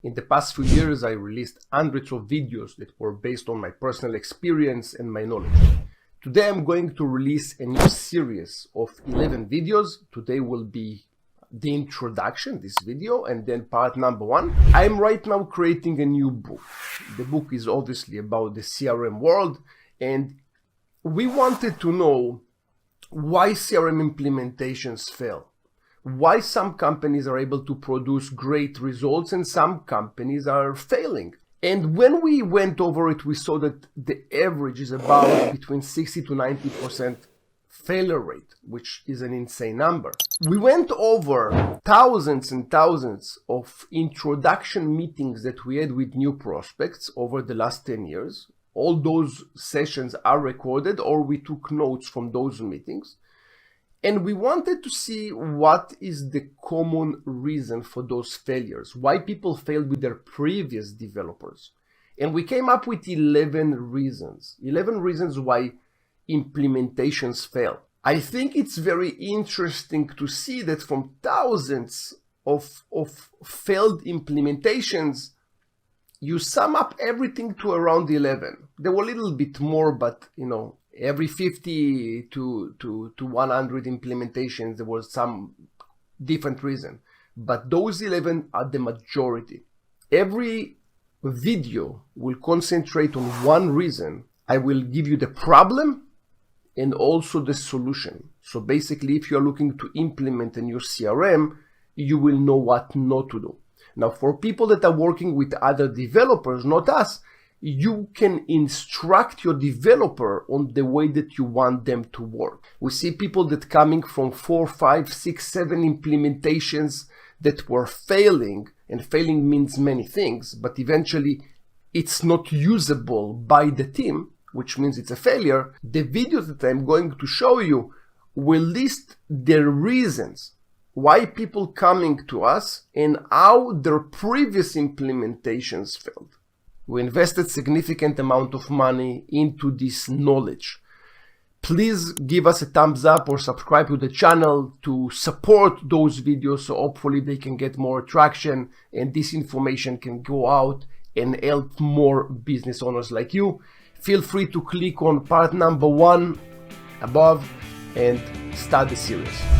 In the past few years, I released hundreds of videos that were based on my personal experience and my knowledge. Today, I'm going to release a new series of 11 videos. Today will be the introduction, this video, and then part number 1. I'm right now creating a new book. The book is obviously about the CRM world, and we wanted to know why CRM implementations fail. Why some companies are able to produce great results and some companies are failing. And when we went over it, we saw that the average is about between 60 to 90% failure rate, which is an insane number. We went over thousands and thousands of introduction meetings that we had with new prospects over the last 10 years. All those sessions are recorded, or we took notes from those meetings. And we wanted to see what is the common reason for those failures, why people failed with their previous developers. And we came up with 11 reasons why implementations fail. I think it's very interesting to see that from thousands of failed implementations, you sum up everything to around 11. There were a little bit more, but every 50 to 100 implementations, there was some different reason. But those 11 are the majority. Every video will concentrate on one reason. I will give you the problem and also the solution. So basically, if you're looking to implement a new CRM, you will know what not to do. Now, for people that are working with other developers, not us, you can instruct your developer on the way that you want them to work. We see people that coming from 4, 5, 6, 7 implementations that were failing, and failing means many things, but eventually it's not usable by the team, which means it's a failure. The videos that I'm going to show you will list the reasons why people coming to us and how their previous implementations failed. We invested significant amount of money into this knowledge. Please give us a thumbs up or subscribe to the channel to support those videos, so hopefully they can get more traction and this information can go out and help more business owners like you. Feel free to click on part number 1 above and start the series.